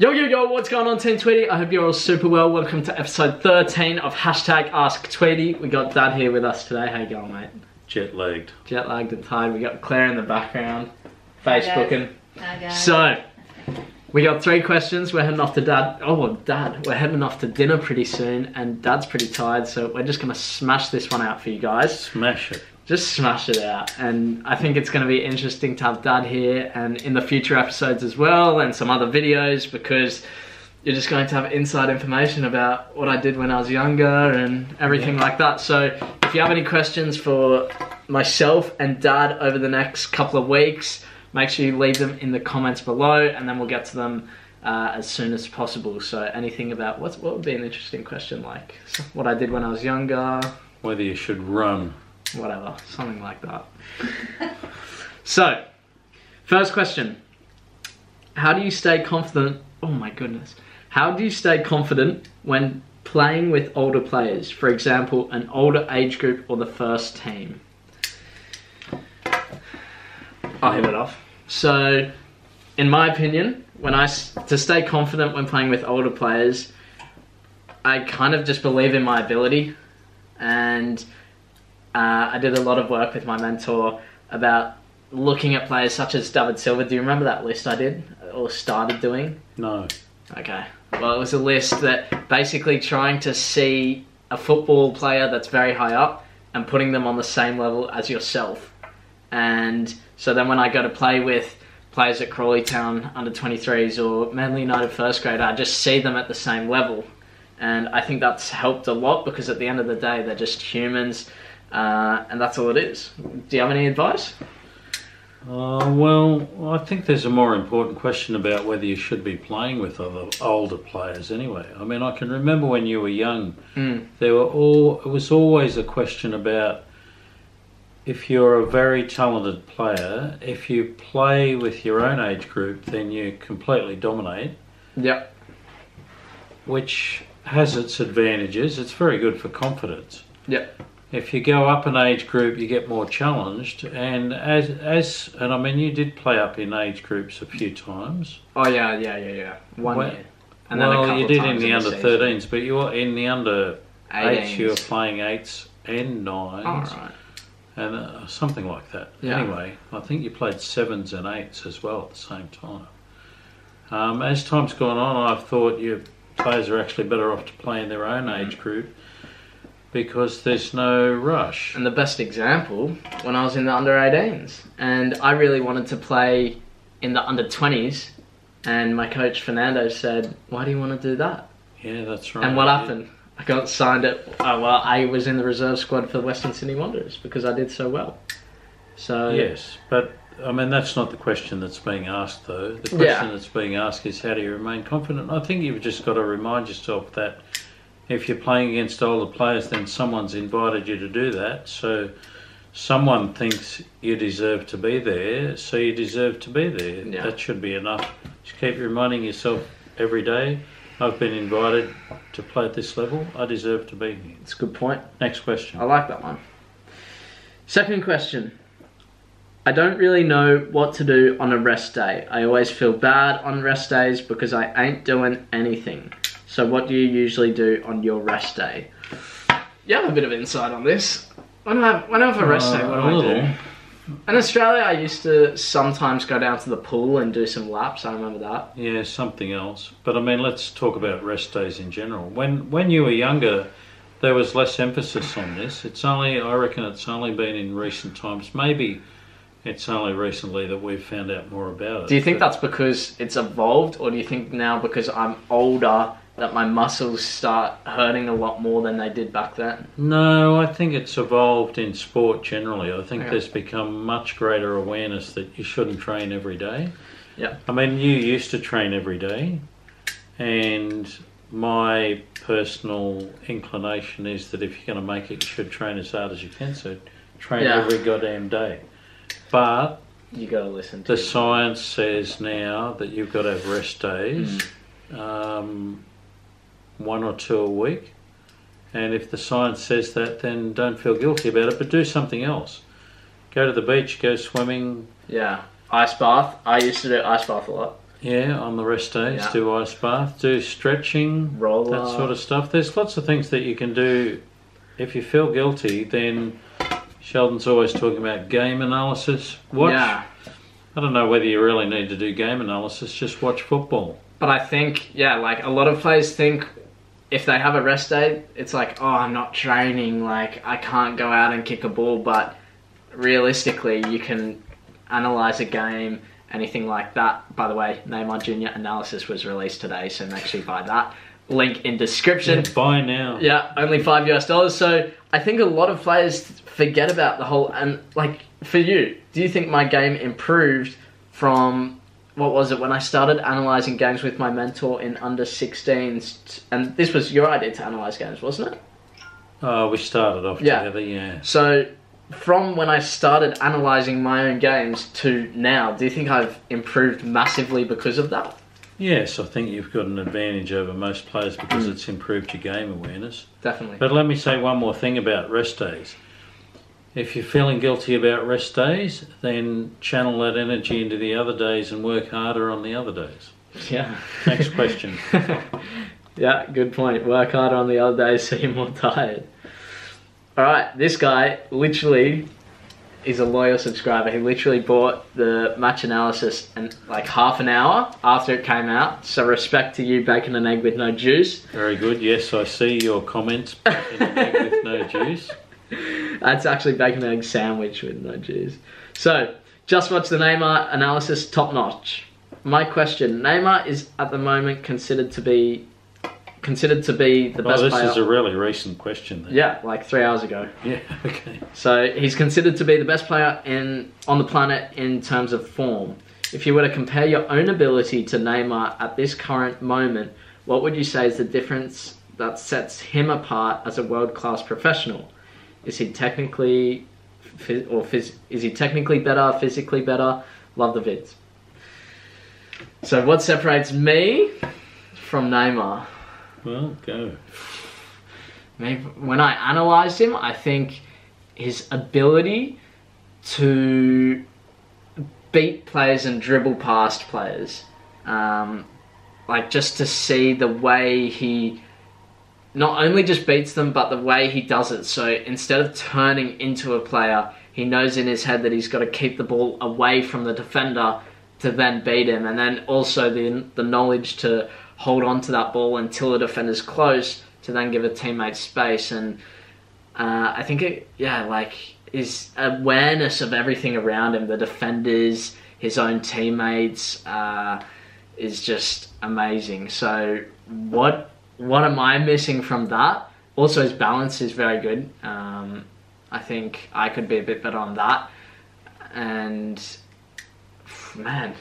Yo, yo, yo, what's going on, Team Tweedie? I hope you're all super well. Welcome to episode 13 of Hashtag Ask Tweedie. We got Dad here with us today. How you going, mate? Jet lagged. Jet lagged and tired. We got Claire in the background, Facebooking. Hi guys. So, we got 3 questions. We're heading off to Dad. Oh, well, Dad, we're heading off to dinner pretty soon, and Dad's pretty tired, so we're just going to smash this one out for you guys. Smash it. Just smash it out. And I think it's going to be interesting to have Dad here and in the future episodes as well, and some other videos, because you're just going to have inside information about what I did when I was younger and everything like that. So if you have any questions for myself and Dad over the next couple of weeks, make sure you leave them in the comments below, and then we'll get to them as soon as possible. So anything about what would be an interesting question, like what I did when I was younger, whether you should run, whatever, something like that. So, first question. How do you stay confident? Oh my goodness. How do you stay confident when playing with older players? For example, an older age group or the first team? I'll hit it off. So, in my opinion, to stay confident when playing with older players, I kind of just believe in my ability, and I did a lot of work with my mentor about looking at players such as David Silva. Do you remember that list I did or started doing? No. Okay. Well, it was a list that basically trying to see a football player that's very high up and putting them on the same level as yourself. And so then when I go to play with players at Crawley Town under 23s or Manly United first grade, I just see them at the same level. And I think that's helped a lot, because at the end of the day, they're just humans. And that's all it is. Do you have any advice? Well, I think there's a more important question about whether you should be playing with other older players anyway. I mean, I can remember when you were young, it was always a question about, if you're a very talented player, if you play with your own age group, then you completely dominate. Yep. Which has its advantages. It's very good for confidence. Yep. If you go up an age group, you get more challenged, and and I mean, you did play up in age groups a few times. Oh yeah. One year. And well, then a couple you did times in the under season. 13s, but you were in the under 8s. You were playing 8s and 9s, Alright. and something like that. Yeah. Anyway, I think you played 7s and 8s as well at the same time. As time's gone on, I've thought your players are actually better off to play in their own age group, because there's no rush. And the best example, when I was in the under 18s, and I really wanted to play in the under 20s, and my coach Fernando said, "Why do you want to do that?" Yeah, that's right. And what happened? I got signed at, I was in the reserve squad for the Western Sydney Wanderers because I did so well. So yes, but I mean, that's not the question that's being asked, though. The question that's being asked is, how do you remain confident? I think you've just got to remind yourself that if you're playing against older players, then someone's invited you to do that. So someone thinks you deserve to be there, so you deserve to be there. Yeah. That should be enough. Just keep reminding yourself every day, I've been invited to play at this level. I deserve to be here. It's a good point. Next question. I like that one. Second question. I don't really know what to do on a rest day. I always feel bad on rest days because I ain't doing anything. So what do you usually do on your rest day? You have a bit of insight on this. When I have a rest day, what do I do? In Australia, I used to sometimes go down to the pool and do some laps. I remember that. Yeah, something else. But I mean, let's talk about rest days in general. When you were younger, there was less emphasis on this. I reckon it's only been in recent times. Maybe it's only recently that we've found out more about it. Do you think that's because it's evolved, or do you think now because I'm older that my muscles start hurting a lot more than they did back then? No, I think it's evolved in sport generally. I think there's become much greater awareness that you shouldn't train every day. Yeah. I mean, you used to train every day, and my personal inclination is that if you're going to make it, you should train as hard as you can. So train every goddamn day. But you got to listen to the science says now that you've got to have rest days. 1 or 2 a week, and if the science says that, then don't feel guilty about it, but do something else. Go to the beach, go swimming. Yeah, ice bath. I used to do ice bath a lot. Yeah, on the rest days, Yeah. do ice bath, do stretching, Roller. that sort of stuff. There's lots of things that you can do. If you feel guilty, then Sheldon's always talking about game analysis. Watch. Yeah. I don't know whether you really need to do game analysis, just watch football. But I think, yeah, like a lot of players think if they have a rest day, it's like, oh, I'm not training, like I can't go out and kick a ball. But realistically, you can analyze a game, anything like that. By the way, Neymar Jr. Analysis was released today, so make sure you buy that. Link in description. Yeah, buy now. Yeah, only $5 US. So I think a lot of players forget about the whole, and like for you, do you think my game improved from, what was it, when I started analysing games with my mentor in under 16s, and this was your idea to analyse games, wasn't it? We started off together, yeah. So from when I started analysing my own games to now, do you think I've improved massively because of that? Yes, I think you've got an advantage over most players because it's improved your game awareness. Definitely. But let me say one more thing about rest days. If you're feeling guilty about rest days, then channel that energy into the other days and work harder on the other days. Yeah. Next question. Yeah, good point. Work harder on the other days so you're more tired. Alright, this guy literally is a loyal subscriber. He literally bought the match analysis in like half an hour after it came out. So respect to you, bacon and egg with no juice. Very good. Yes, I see your comments. Bacon and egg with no juice. That's actually bacon and egg sandwich with no juice. So, just watch the Neymar analysis, top notch. My question, Neymar is at the moment considered to be the best player. This is a really recent question then. Yeah, like 3 hours ago. Yeah, okay. So he's considered to be the best player on the planet in terms of form. If you were to compare your own ability to Neymar at this current moment, what would you say is the difference that sets him apart as a world-class professional? Is he technically better, physically better? Love the vids. So what separates me from Neymar? Well, go. Maybe when I analysed him, I think his ability to beat players and dribble past players. Like just to see the way he not only just beats them, but the way he does it. So instead of turning into a player, he knows in his head that he's got to keep the ball away from the defender to then beat him. And then also the knowledge to hold on to that ball until the defender's close to then give a teammate space. And I think his awareness of everything around him, the defenders, his own teammates, is just amazing. So what am I missing from that? Also, his balance is very good. I think I could be a bit better on that. And man,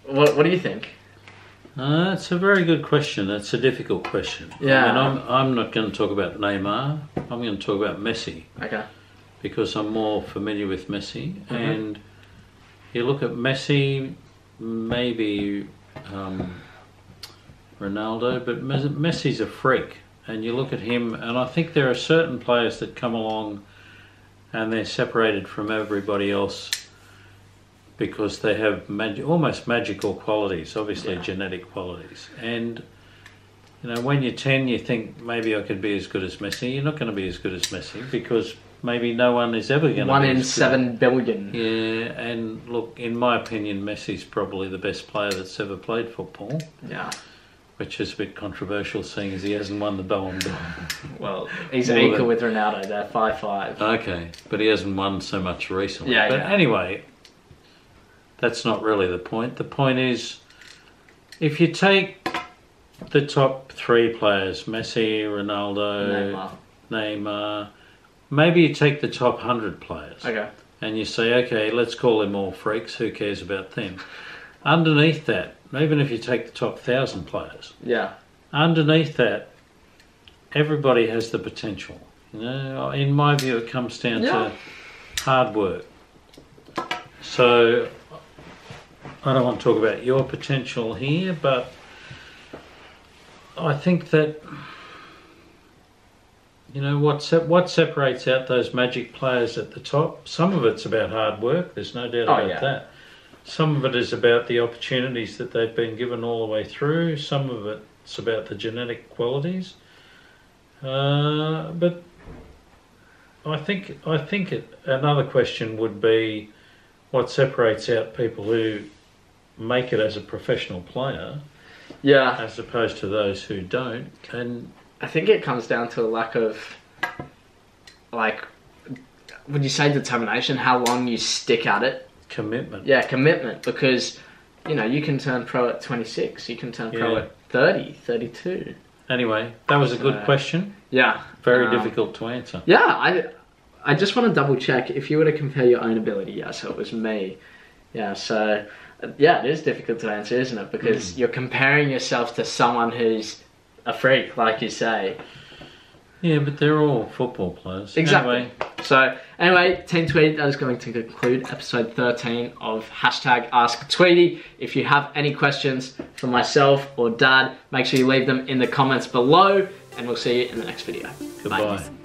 what do you think? It's a very good question. It's a difficult question. Yeah. I mean, I'm not going to talk about Neymar. I'm going to talk about Messi. Okay. Because I'm more familiar with Messi. Mm-hmm. And you look at Messi, maybe Ronaldo, but Messi's a freak. And you look at him, and I think there are certain players that come along and they're separated from everybody else because they have almost magical qualities, obviously genetic qualities. And, you know, when you're 10, you think, maybe I could be as good as Messi. You're not going to be as good as Messi because maybe no one is ever going to be 1 in 7 billion. Yeah, and look, in my opinion, Messi's probably the best player that's ever played football. Yeah. Which is a bit controversial, seeing as he hasn't won the Ballon d'Or. Well, he's equal with Ronaldo. They're 5-5. Okay, but he hasn't won so much recently. Yeah, but anyway, that's not really the point. The point is, if you take the top 3 players, Messi, Ronaldo, Neymar, maybe you take the top 100 players. Okay. And you say, okay, let's call them all freaks. Who cares about them? Underneath that, even if you take the top 1,000 players, underneath that, everybody has the potential. You know, in my view, it comes down to hard work. So I don't want to talk about your potential here, but I think that, you know, what separates out those magic players at the top, some of it's about hard work, there's no doubt about that. Some of it is about the opportunities that they've been given all the way through. Some of it's about the genetic qualities. But I think another question would be what separates out people who make it as a professional player, as opposed to those who don't. And I think it comes down to a lack of, like, would you say determination? How long you stick at it? Commitment. Yeah, commitment. Because, you know, you can turn pro at 26. You can turn pro at 30, 32. Anyway, that was a good question. Yeah. Very difficult to answer. Yeah, I just want to double check if you were to compare your own ability. Yeah, so it was me. Yeah, so yeah, it is difficult to answer, isn't it? Because you're comparing yourself to someone who's a freak, like you say. Yeah, but they're all football players. Exactly. Anyway. So, anyway, Team Tweedie, that is going to conclude episode 13 of #AskTweedie. If you have any questions for myself or Dad, make sure you leave them in the comments below, and we'll see you in the next video. Goodbye. Bye.